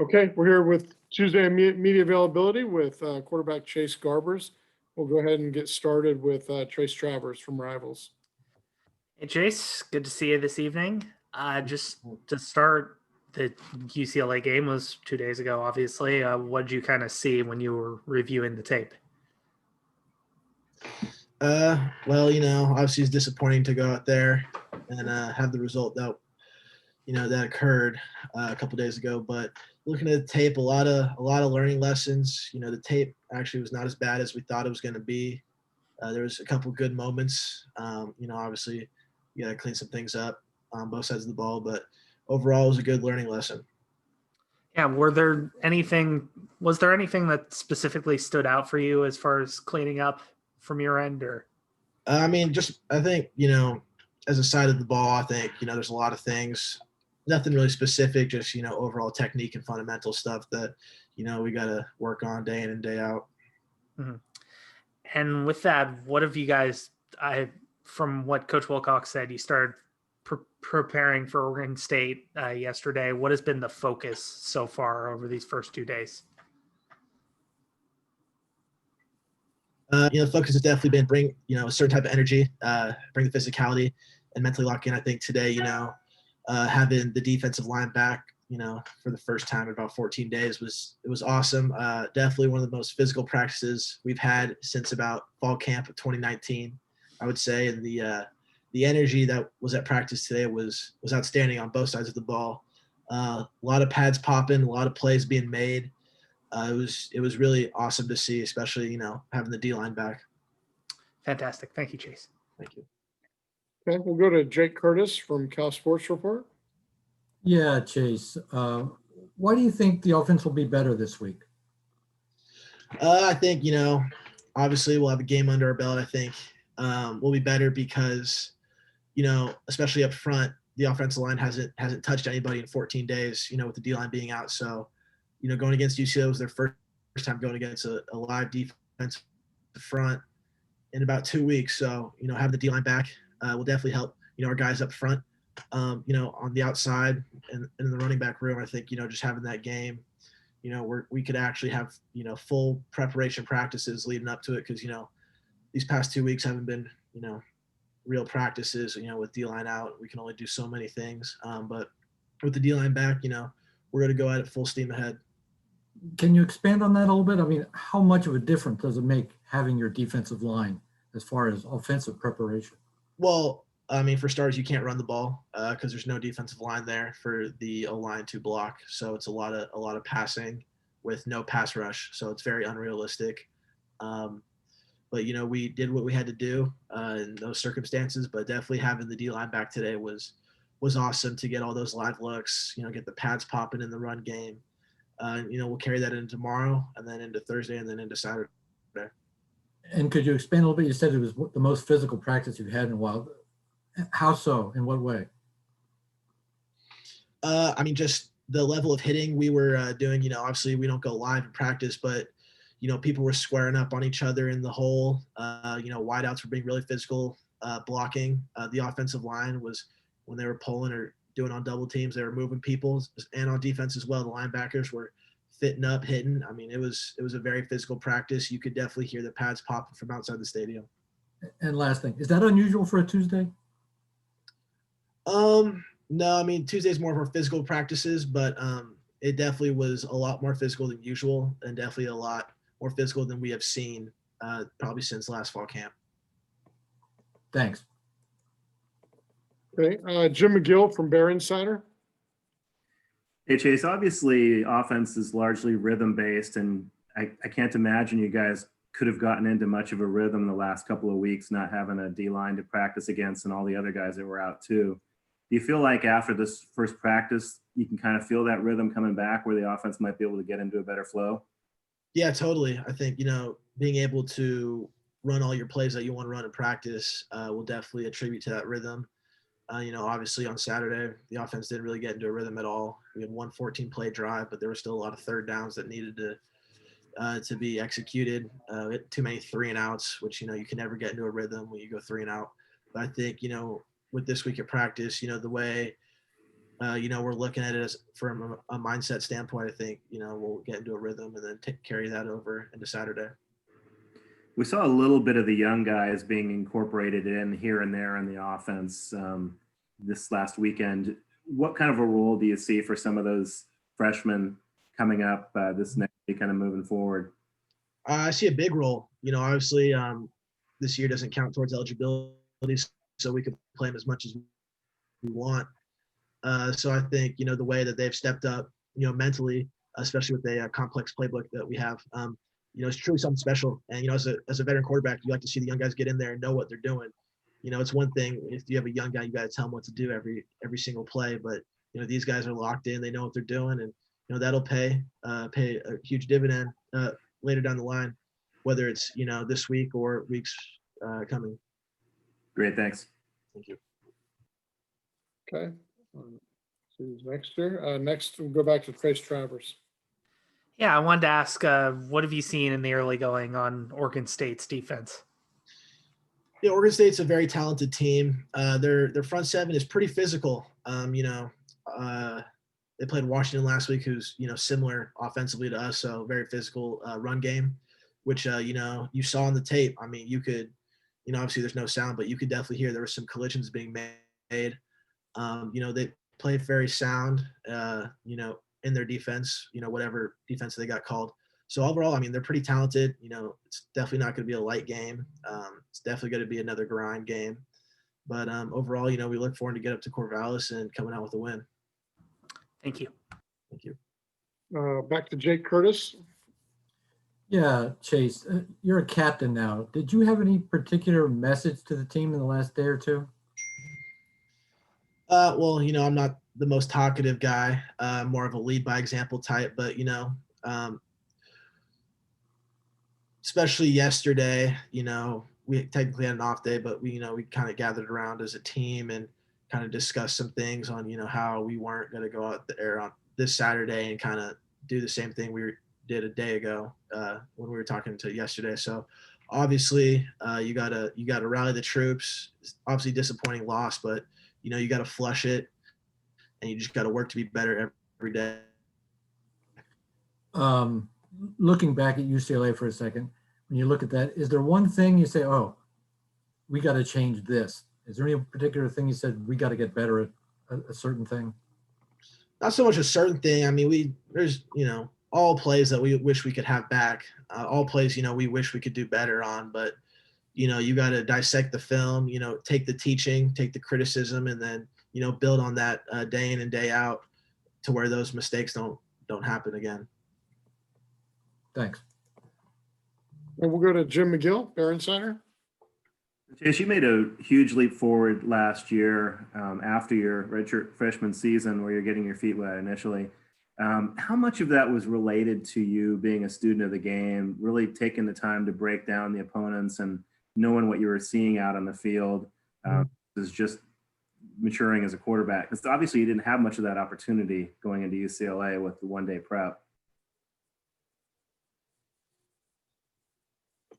Okay, we're here with Tuesday media availability with quarterback Chase Garbers. We'll go ahead and get started with Trace Travers from Rivals. Hey, Chase, good to see you this evening. Just to start, the UCLA game was 2 days ago, obviously. What did you kind of see when you were reviewing the tape? Well, obviously it's disappointing to go out there and have the result that, that occurred a couple days ago. But looking at the tape, a lot of learning lessons. The tape actually was not as bad as we thought it was going to be. There was a couple good moments. Obviously you got to clean some things up on both sides of the ball, but overall it was a good learning lesson. Yeah, was there anything that specifically stood out for you as far as cleaning up from your end, or? I think, as a side of the ball, I think, there's a lot of things, nothing really specific, just, overall technique and fundamental stuff that, we got to work on day in and day out. Mm-hmm. And with that, what have you guys, from what Coach Wilcox said, you started preparing for Oregon State yesterday. What has been the focus so far over these first 2 days? The focus has definitely been bring, a certain type of energy, bring the physicality and mentally lock in. I think today, having the defensive line back, for the first time in about 14 days was awesome. Definitely one of the most physical practices we've had since about fall camp of 2019, I would say. And the energy that was at practice today was outstanding on both sides of the ball. A lot of pads popping, a lot of plays being made. It was really awesome to see, especially, having the D-line back. Fantastic. Thank you, Chase. Thank you. Okay, we'll go to Jake Curtis from Cal Sports Report. Yeah, Chase. Why do you think the offense will be better this week? I think, obviously we'll have a game under our belt. I think we'll be better because, especially up front, the offensive line hasn't touched anybody in 14 days, with the D-line being out. So, going against UCLA was their first time going against a live defense front in about 2 weeks. So, having the D-line back will definitely help, our guys up front, on the outside and in the running back room. I think, just having that game, we could actually have, full preparation practices leading up to it because, these past 2 weeks haven't been, real practices, with D-line out. We can only do so many things. But with the D-line back, we're going to go at it full steam ahead. Can you expand on that a little bit? I mean, how much of a difference does it make having your defensive line as far as offensive preparation? Well, for starters, you can't run the ball because there's no defensive line there for the O-line to block. So it's a lot of passing with no pass rush. So it's very unrealistic. But, we did what we had to do in those circumstances. But definitely having the D-line back today was awesome to get all those live looks, get the pads popping in the run game. We'll carry that into tomorrow and then into Thursday and then into Saturday. And could you expand a little bit? You said it was the most physical practice you've had in a while. How so? In what way? Just the level of hitting we were doing, obviously we don't go live in practice, but, people were squaring up on each other in the hole. Wideouts were being really physical, blocking. The offensive line was, when they were pulling or doing on double teams, they were moving people, and on defense as well. The linebackers were fitting up, hitting. It was a very physical practice. You could definitely hear the pads popping from outside the stadium. And last thing, is that unusual for a Tuesday? No, Tuesday's more of our physical practices, but it definitely was a lot more physical than usual and definitely a lot more physical than we have seen probably since last fall camp. Thanks. Okay, Jim McGill from Bear Insider. Hey, Chase, obviously offense is largely rhythm-based, and I can't imagine you guys could have gotten into much of a rhythm the last couple of weeks, not having a D-line to practice against and all the other guys that were out too. Do you feel like after this first practice, you can kind of feel that rhythm coming back where the offense might be able to get into a better flow? Yeah, totally. I think, being able to run all your plays that you want to run in practice will definitely attribute to that rhythm. Obviously on Saturday, the offense didn't really get into a rhythm at all. We had one 14-play drive, but there was still a lot of third downs that needed to be executed. Too many 3-and-outs, which, you can never get into a rhythm when you go 3-and-out. But I think, with this week of practice, the way we're looking at it as from a mindset standpoint. I think, we'll get into a rhythm and then carry that over into Saturday. We saw a little bit of the young guys being incorporated in here and there in the offense this last weekend. What kind of a role do you see for some of those freshmen coming up this next week, kind of moving forward? I see a big role. Obviously, this year doesn't count towards eligibility, so we could play them as much as we want. So I think, the way that they've stepped up, mentally, especially with the complex playbook that we have, it's truly something special. And, as a veteran quarterback, you like to see the young guys get in there and know what they're doing. It's one thing if you have a young guy, you got to tell them what to do every single play. But, these guys are locked in. They know what they're doing. And, that'll pay a huge dividend later down the line, whether it's, this week or weeks coming. Great. Thanks. Thank you. Okay. See who's next here. Next, we'll go back to Trace Travers. Yeah, I wanted to ask, what have you seen in the early going on Oregon State's defense? Yeah, Oregon State's a very talented team. Their front seven is pretty physical. They played Washington last week, who's similar offensively to us, so very physical run game, which you saw on the tape. I mean, you could, obviously there's no sound, but you could definitely hear there were some collisions being made. They play very sound, in their defense, whatever defense they got called. So overall, I mean, they're pretty talented. It's definitely not going to be a light game. It's definitely going to be another grind game. But overall, we look forward to get up to Corvallis and coming out with a win. Thank you. Thank you. Back to Jake Curtis. Yeah, Chase, you're a captain now. Did you have any particular message to the team in the last day or two? Well, I'm not the most talkative guy, more of a lead by example type, but, especially yesterday, we technically had an off day, but we kind of gathered around as a team and kind of discussed some things on, how we weren't going to go out there on this Saturday and kind of do the same thing we did a day ago when we were talking to yesterday. So obviously you gotta rally the troops. It's obviously disappointing loss, but you got to flush it and you just got to work to be better every day. Looking back at UCLA for a second, when you look at that, is there one thing you say, oh, we got to change this? Is there any particular thing you said we got to get better at a certain thing? Not so much a certain thing. I mean, there's all plays that we wish we could have back. All plays, we wish we could do better on. But you got to dissect the film. Take the teaching, take the criticism, and then build on that day in and day out to where those mistakes don't happen again. Thanks. And we'll go to Jim McGill, Barron Center. Chase, you made a huge leap forward last year after your redshirt freshman season where you're getting your feet wet initially. How much of that was related to you being a student of the game, really taking the time to break down the opponents and knowing what you were seeing out on the field is just maturing as a quarterback? Because obviously you didn't have much of that opportunity going into UCLA with the one-day prep.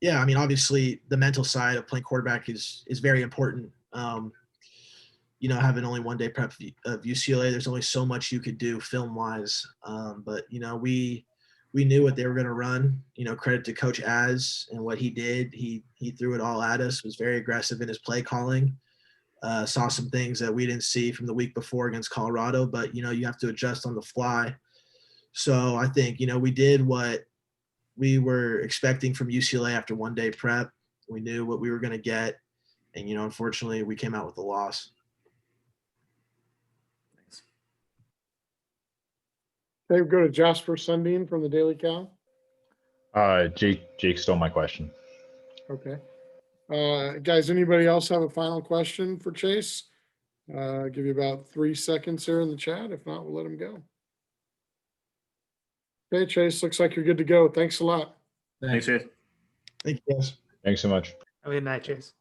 Yeah, I mean, obviously the mental side of playing quarterback is very important. Having only one day prep of UCLA, there's only so much you could do film wise. But we knew what they were going to run. Credit to Coach Az and what he did. He threw it all at us. Was very aggressive in his play calling. Saw some things that we didn't see from the week before against Colorado. But you have to adjust on the fly. So I think we did what we were expecting from UCLA after one day prep. We knew what we were going to get. And, unfortunately, we came out with a loss. Thanks. Okay, we'll go to Jasper Sundin from the Daily Cal. Jake stole my question. Okay. Guys, anybody else have a final question for Chase? Give you about 3 seconds here in the chat. If not, we'll let him go. Okay, Chase, looks like you're good to go. Thanks a lot. Thanks, Chase. Thank you, guys. Thanks so much. Have a good night, Chase.